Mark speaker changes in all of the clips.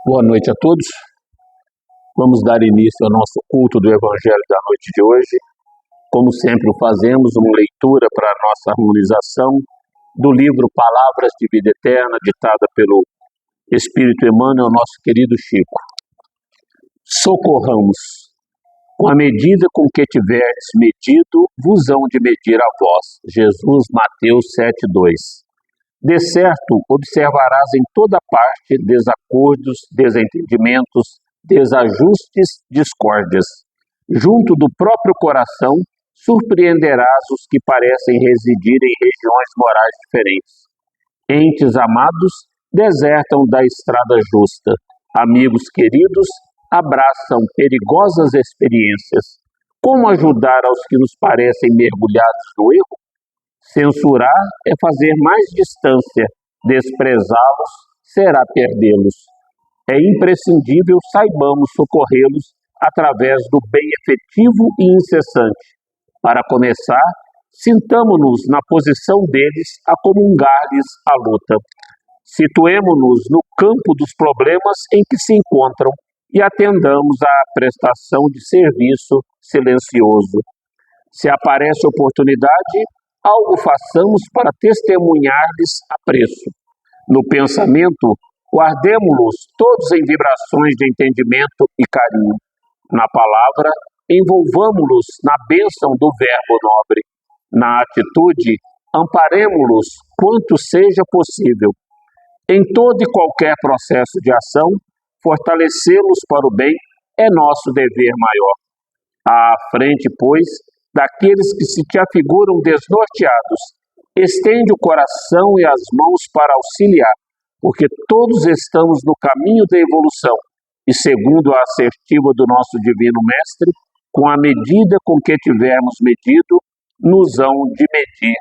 Speaker 1: Boa noite a todos. Vamos dar início ao nosso culto do Evangelho da noite de hoje. Como sempre o fazemos, uma leitura para a nossa harmonização do livro Palavras de Vida Eterna, ditada pelo Espírito Emmanuel, nosso querido Chico. Socorramos. Com a medida com que tiverdes medido, vos hão de medir a vós. Jesus, Mateus 7:2. De certo, observarás em toda parte desacordos, desentendimentos, desajustes, discórdias. Junto do próprio coração, surpreenderás os que parecem residir em regiões morais diferentes. Entes amados desertam da estrada justa. Amigos queridos abraçam perigosas experiências. Como ajudar aos que nos parecem mergulhados no erro? Censurar é fazer mais distância, desprezá-los será perdê-los. É imprescindível saibamos socorrê-los através do bem efetivo e incessante. Para começar, sintamo-nos na posição deles a comungar-lhes a luta. Situemo-nos no campo dos problemas em que se encontram e atendamos à prestação de serviço silencioso. Se aparece oportunidade, algo façamos para testemunhar-lhes apreço. No pensamento, guardemo-los todos em vibrações de entendimento e carinho. Na palavra, envolvamo-los na bênção do verbo nobre. Na atitude, amparemo-los quanto seja possível. Em todo e qualquer processo de ação, fortalecê-los para o bem é nosso dever maior. À frente, pois, daqueles que se te afiguram desnorteados, estende o coração e as mãos para auxiliar, porque todos estamos no caminho da evolução e, segundo a assertiva do nosso Divino Mestre, com a medida com que tivermos medido, nos hão de medir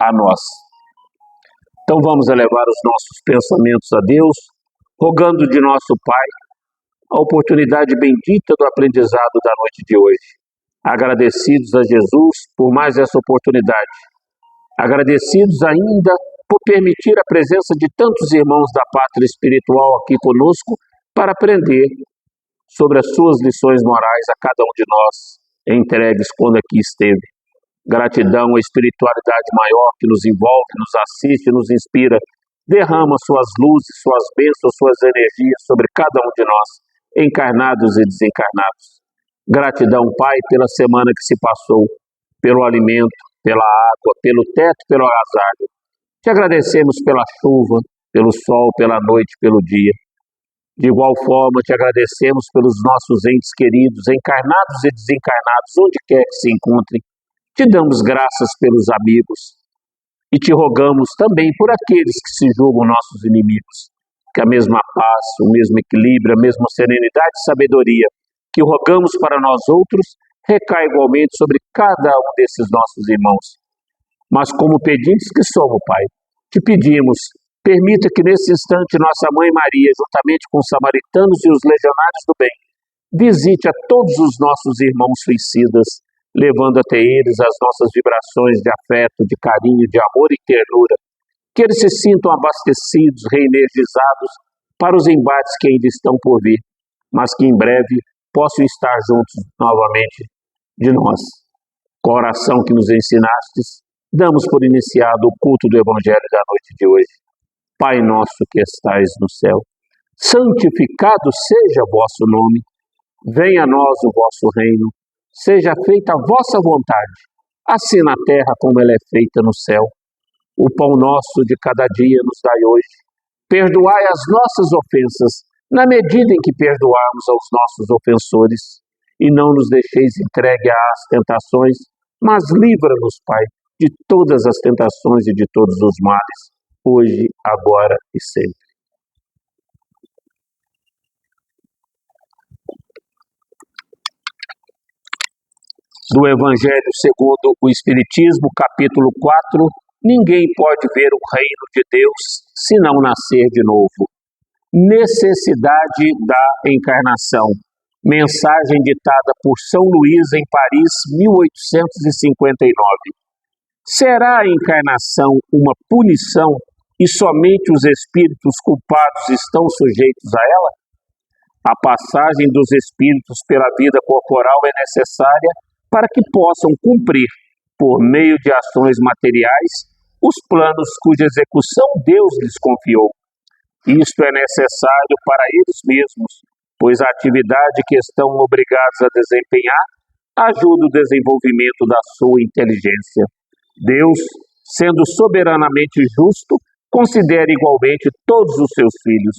Speaker 1: a nós. Então vamos elevar os nossos pensamentos a Deus, rogando de nosso Pai a oportunidade bendita do aprendizado da noite de hoje. Agradecidos a Jesus por mais essa oportunidade. Agradecidos ainda por permitir a presença de tantos irmãos da pátria espiritual aqui conosco para aprender sobre as suas lições morais a cada um de nós, entregues quando aqui esteve. Gratidão à espiritualidade maior que nos envolve, nos assiste, nos inspira, derrama suas luzes, suas bênçãos, suas energias sobre cada um de nós, encarnados e desencarnados. Gratidão, Pai, pela semana que se passou, pelo alimento, pela água, pelo teto, pelo agasalho. Te agradecemos pela chuva, pelo sol, pela noite, pelo dia. De igual forma, te agradecemos pelos nossos entes queridos, encarnados e desencarnados, onde quer que se encontrem. Te damos graças pelos amigos e te rogamos também por aqueles que se julgam nossos inimigos, que a mesma paz, o mesmo equilíbrio, a mesma serenidade e sabedoria que rogamos para nós outros, recai igualmente sobre cada um desses nossos irmãos. Mas como pedintes que somos, Pai, te pedimos, permita que nesse instante nossa Mãe Maria, juntamente com os samaritanos e os legionários do bem, visite a todos os nossos irmãos suicidas, levando até eles as nossas vibrações de afeto, de carinho, de amor e ternura, que eles se sintam abastecidos, reenergizados para os embates que ainda estão por vir, mas que em breve possam estar juntos novamente de nós. Com a oração que nos ensinastes, damos por iniciado o culto do Evangelho da noite de hoje. Pai nosso que estais no céu, santificado seja vosso nome, venha a nós o vosso reino, seja feita a vossa vontade, assim na terra como ela é feita no céu. O pão nosso de cada dia nos dai hoje. Perdoai as nossas ofensas, na medida em que perdoarmos aos nossos ofensores. E não nos deixeis entregue às tentações, mas livra-nos, Pai, de todas as tentações e de todos os males, hoje, agora e sempre. Do Evangelho segundo o Espiritismo, capítulo 4, ninguém pode ver o reino de Deus se não nascer de novo. Necessidade da encarnação. Mensagem ditada por São Luís em Paris, 1859. Será a encarnação uma punição e somente os espíritos culpados estão sujeitos a ela? A passagem dos espíritos pela vida corporal é necessária para que possam cumprir, por meio de ações materiais, os planos cuja execução Deus lhes confiou. Isto é necessário para eles mesmos, pois a atividade que estão obrigados a desempenhar ajuda o desenvolvimento da sua inteligência. Deus, sendo soberanamente justo, considera igualmente todos os seus filhos.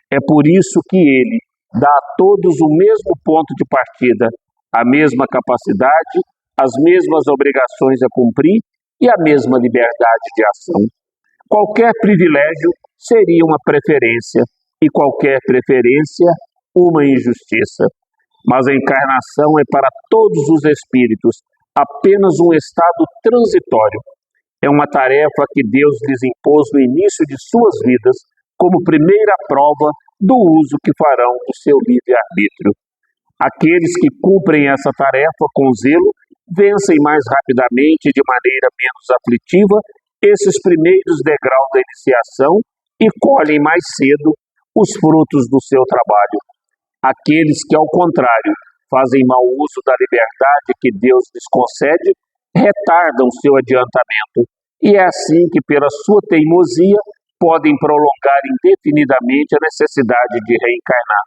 Speaker 1: É por isso que Ele dá a todos o mesmo ponto de partida, a mesma capacidade, as mesmas obrigações a cumprir e a mesma liberdade de ação. Qualquer privilégio seria uma preferência e qualquer preferência uma injustiça. Mas a encarnação é para todos os espíritos apenas um estado transitório. É uma tarefa que Deus lhes impôs no início de suas vidas como primeira prova do uso que farão do seu livre-arbítrio. Aqueles que cumprem essa tarefa com zelo vencem mais rapidamente e de maneira menos aflitiva esses primeiros degraus da iniciação e colhem mais cedo os frutos do seu trabalho. Aqueles que, ao contrário, fazem mau uso da liberdade que Deus lhes concede, retardam seu adiantamento, e é assim que, pela sua teimosia, podem prolongar indefinidamente a necessidade de reencarnar.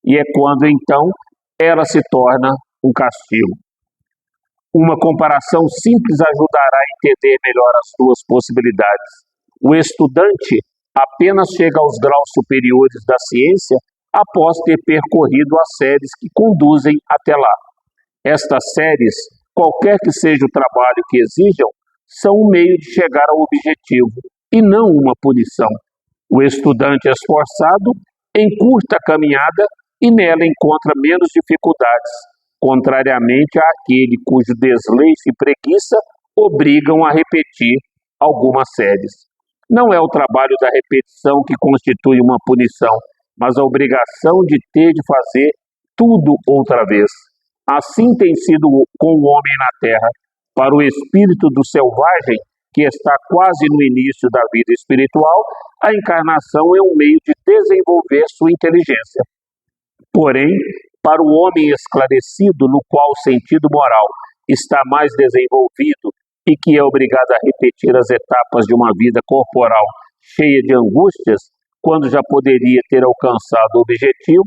Speaker 1: E é quando, então, ela se torna um castigo. Uma comparação simples ajudará a entender melhor as suas possibilidades. O estudante apenas chega aos graus superiores da ciência após ter percorrido as séries que conduzem até lá. Estas séries, qualquer que seja o trabalho que exijam, são um meio de chegar ao objetivo e não uma punição. O estudante esforçado encurta a caminhada e nela encontra menos dificuldades, contrariamente àquele cujo desleixo e preguiça obrigam a repetir algumas séries. Não é o trabalho da repetição que constitui uma punição, mas a obrigação de ter de fazer tudo outra vez. Assim tem sido com o homem na terra. Para o espírito do selvagem, que está quase no início da vida espiritual, a encarnação é um meio de desenvolver sua inteligência. Porém, para o homem esclarecido, no qual o sentido moral está mais desenvolvido e que é obrigado a repetir as etapas de uma vida corporal cheia de angústias, quando já poderia ter alcançado o objetivo,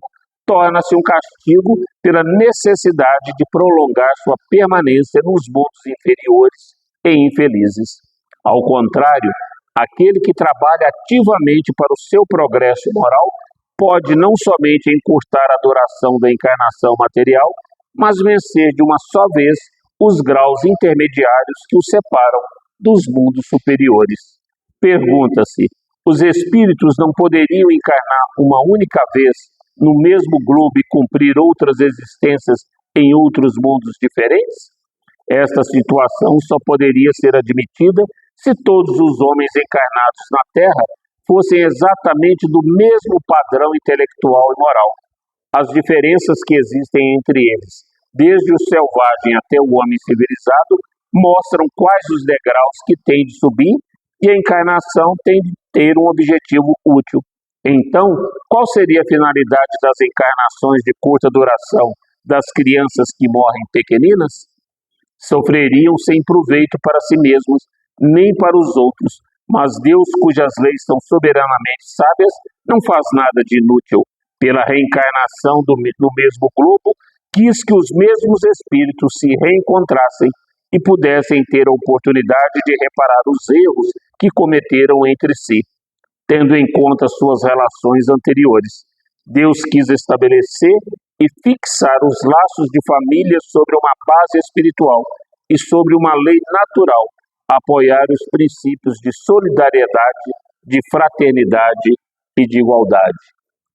Speaker 1: torna-se um castigo pela necessidade de prolongar sua permanência nos mundos inferiores e infelizes. Ao contrário, aquele que trabalha ativamente para o seu progresso moral pode não somente encurtar a duração da encarnação material, mas vencer de uma só vez os graus intermediários que o separam dos mundos superiores. Pergunta-se, os espíritos não poderiam encarnar uma única vez no mesmo globo e cumprir outras existências em outros mundos diferentes? Esta situação só poderia ser admitida se todos os homens encarnados na Terra fossem exatamente do mesmo padrão intelectual e moral. As diferenças que existem entre eles, desde o selvagem até o homem civilizado, mostram quais os degraus que tem de subir e a encarnação tem de ter um objetivo útil. Então, qual seria a finalidade das encarnações de curta duração das crianças que morrem pequeninas? Sofreriam sem proveito para si mesmos, nem para os outros, mas Deus, cujas leis são soberanamente sábias, não faz nada de inútil. Pela reencarnação no mesmo globo, quis que os mesmos espíritos se reencontrassem e pudessem ter a oportunidade de reparar os erros que cometeram entre si, tendo em conta suas relações anteriores. Deus quis estabelecer e fixar os laços de família sobre uma base espiritual e sobre uma lei natural, apoiar os princípios de solidariedade, de fraternidade e de igualdade.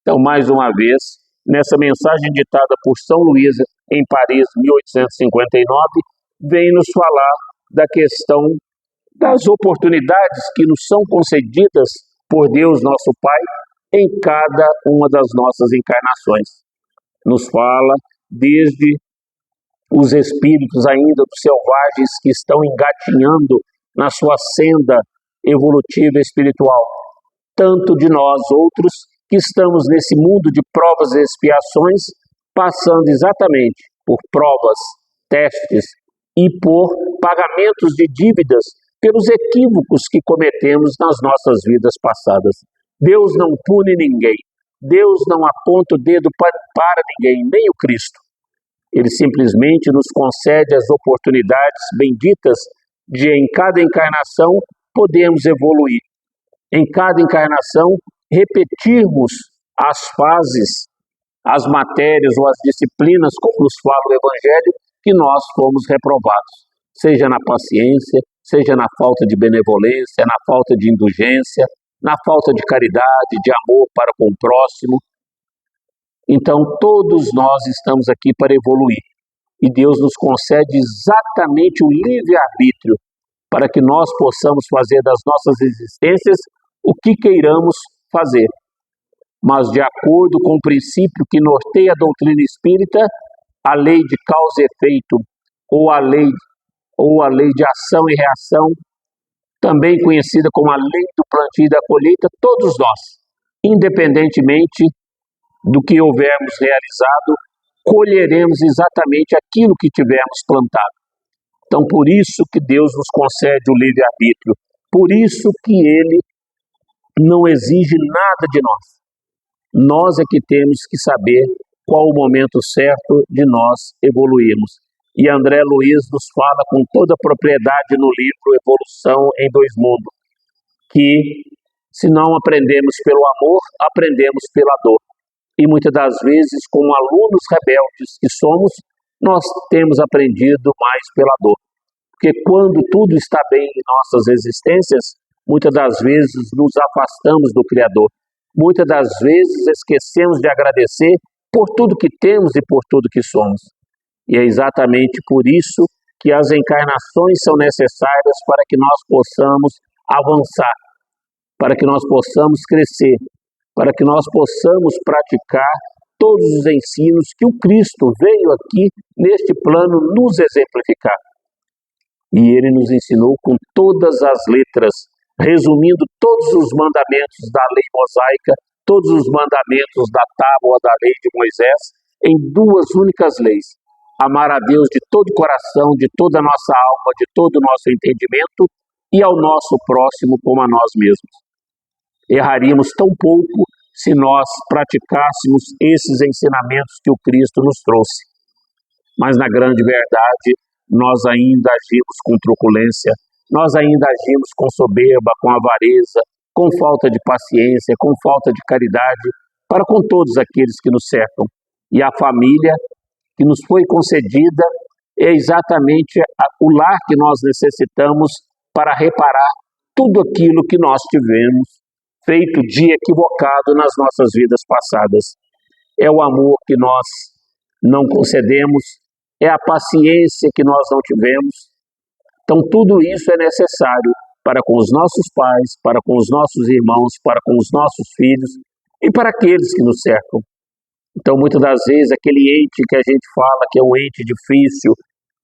Speaker 1: Então, mais uma vez, nessa mensagem ditada por São Luís em Paris, 1859, vem nos falar da questão das oportunidades que nos são concedidas por Deus, nosso Pai, em cada uma das nossas encarnações. Nos fala desde os espíritos ainda dos selvagens que estão engatinhando na sua senda evolutiva espiritual, tanto de nós outros que estamos nesse mundo de provas e expiações, passando exatamente por provas, testes e por pagamentos de dívidas pelos equívocos que cometemos nas nossas vidas passadas. Deus não pune ninguém, Deus não aponta o dedo para ninguém, nem o Cristo. Ele simplesmente nos concede as oportunidades benditas de, em cada encarnação, podermos evoluir. Em cada encarnação, repetirmos as fases, as matérias ou as disciplinas, como nos fala o Evangelho, que nós fomos reprovados. Seja na paciência, seja na falta de benevolência, na falta de indulgência, na falta de caridade, de amor para com o próximo. Então, todos nós estamos aqui para evoluir. E Deus nos concede exatamente o livre-arbítrio para que nós possamos fazer das nossas existências o que queiramos fazer. Mas, de acordo com o princípio que norteia a doutrina espírita, a lei de causa e efeito, ou a lei de ação e reação, também conhecida como a lei do plantio e da colheita, todos nós, independentemente do que houvermos realizado, colheremos exatamente aquilo que tivermos plantado. Então, por isso que Deus nos concede o livre-arbítrio, por isso que Ele não exige nada de nós. Nós é que temos que saber qual o momento certo de nós evoluirmos. E André Luiz nos fala com toda a propriedade no livro Evolução em Dois Mundos, que se não aprendemos pelo amor, aprendemos pela dor. E muitas das vezes, como alunos rebeldes que somos, nós temos aprendido mais pela dor. Porque quando tudo está bem em nossas existências, muitas das vezes nos afastamos do Criador. Muitas das vezes esquecemos de agradecer por tudo que temos e por tudo que somos. E é exatamente por isso que as encarnações são necessárias para que nós possamos avançar, para que nós possamos crescer, para que nós possamos praticar todos os ensinos que o Cristo veio aqui neste plano nos exemplificar. E Ele nos ensinou com todas as letras, resumindo todos os mandamentos da lei mosaica, todos os mandamentos da tábua da lei de Moisés, em duas únicas leis: amar a Deus de todo o coração, de toda a nossa alma, de todo o nosso entendimento, e ao nosso próximo como a nós mesmos. Erraríamos tão pouco se nós praticássemos esses ensinamentos que o Cristo nos trouxe. Mas, na grande verdade, nós ainda agimos com truculência, nós ainda agimos com soberba, com avareza, com falta de paciência, com falta de caridade para com todos aqueles que nos cercam. E a família que nos foi concedida é exatamente o lar que nós necessitamos para reparar tudo aquilo que nós tivemos feito de equivocado nas nossas vidas passadas. É o amor que nós não concedemos, é a paciência que nós não tivemos. Então, tudo isso é necessário para com os nossos pais, para com os nossos irmãos, para com os nossos filhos e para aqueles que nos cercam. Então, muitas das vezes, aquele ente que a gente fala que é um ente difícil,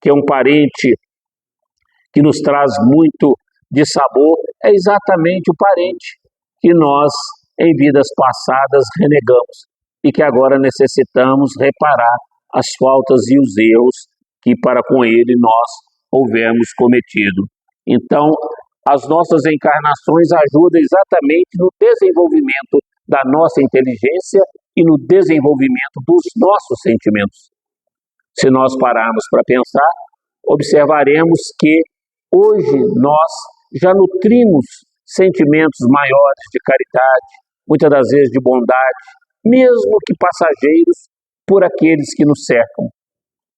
Speaker 1: que é um parente que nos traz muito de sabor, é exatamente o parente que nós, em vidas passadas, renegamos e que agora necessitamos reparar as faltas e os erros que para com ele nós houvermos cometido. Então, as nossas encarnações ajudam exatamente no desenvolvimento da nossa inteligência e no desenvolvimento dos nossos sentimentos. Se nós pararmos para pensar, observaremos que hoje nós já nutrimos sentimentos maiores de caridade, muitas das vezes de bondade, mesmo que passageiros, por aqueles que nos cercam.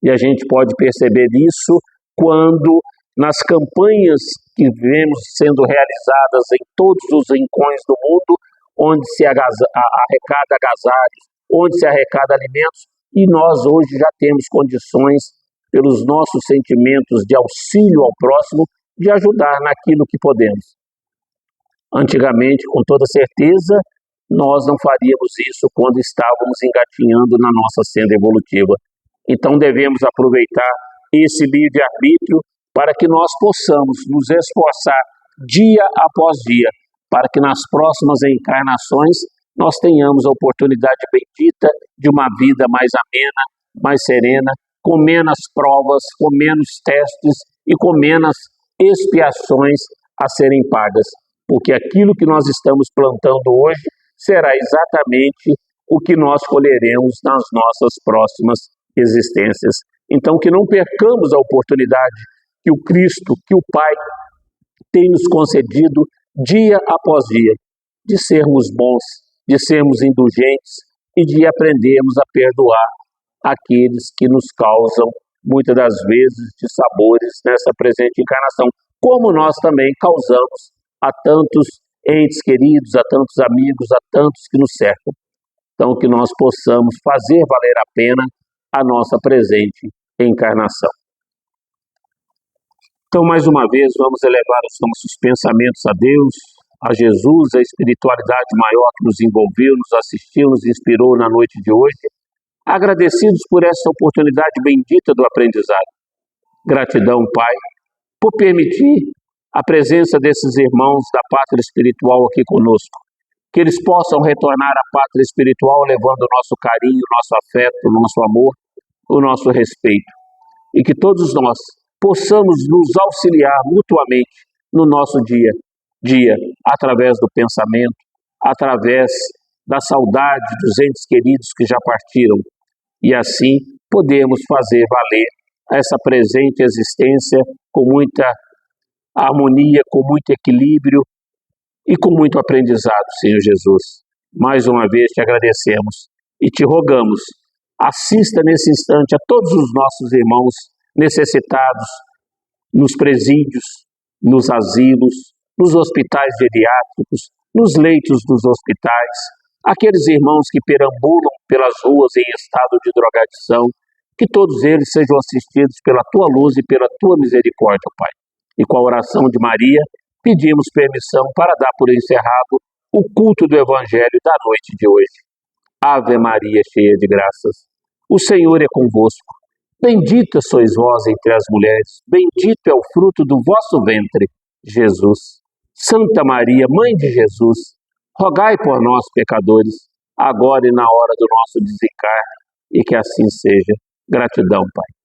Speaker 1: E a gente pode perceber isso quando, nas campanhas que vemos sendo realizadas em todos os rincões do mundo, onde se arrecada agasalhos, onde se arrecada alimentos, e nós hoje já temos condições, pelos nossos sentimentos de auxílio ao próximo, de ajudar naquilo que podemos. Antigamente, com toda certeza, nós não faríamos isso quando estávamos engatinhando na nossa senda evolutiva. Então devemos aproveitar esse livre-arbítrio para que nós possamos nos esforçar dia após dia, para que nas próximas encarnações nós tenhamos a oportunidade bendita de uma vida mais amena, mais serena, com menos provas, com menos testes e com menos expiações a serem pagas, porque aquilo que nós estamos plantando hoje será exatamente o que nós colheremos nas nossas próximas existências. Então, que não percamos a oportunidade que o Cristo, que o Pai, tem nos concedido dia após dia, de sermos bons, de sermos indulgentes e de aprendermos a perdoar aqueles que nos causam, muitas das vezes, dissabores nessa presente encarnação, como nós também causamos a tantos entes queridos, a tantos amigos, a tantos que nos cercam. Então, que nós possamos fazer valer a pena a nossa presente encarnação. Então, mais uma vez, vamos elevar os nossos pensamentos a Deus, a Jesus, a espiritualidade maior que nos envolveu, nos assistiu, nos inspirou na noite de hoje, agradecidos por essa oportunidade bendita do aprendizado. Gratidão, Pai, por permitir a presença desses irmãos da pátria espiritual aqui conosco, que eles possam retornar à pátria espiritual levando o nosso carinho, o nosso afeto, o nosso amor, o nosso respeito, e que todos nós possamos nos auxiliar mutuamente no nosso dia a dia, através do pensamento, através da saudade dos entes queridos que já partiram, e assim podemos fazer valer essa presente existência com muita harmonia, com muito equilíbrio e com muito aprendizado, Senhor Jesus. Mais uma vez te agradecemos e te rogamos, assista nesse instante a todos os nossos irmãos necessitados nos presídios, nos asilos, nos hospitais geriátricos, nos leitos dos hospitais, aqueles irmãos que perambulam pelas ruas em estado de drogadição, que todos eles sejam assistidos pela tua luz e pela tua misericórdia, Pai. E com a oração de Maria, pedimos permissão para dar por encerrado o culto do Evangelho da noite de hoje. Ave Maria, cheia de graças, o Senhor é convosco. Bendita sois vós entre as mulheres, bendito é o fruto do vosso ventre, Jesus. Santa Maria, Mãe de Jesus, rogai por nós, pecadores, agora e na hora do nosso desencarne, e que assim seja. Gratidão, Pai.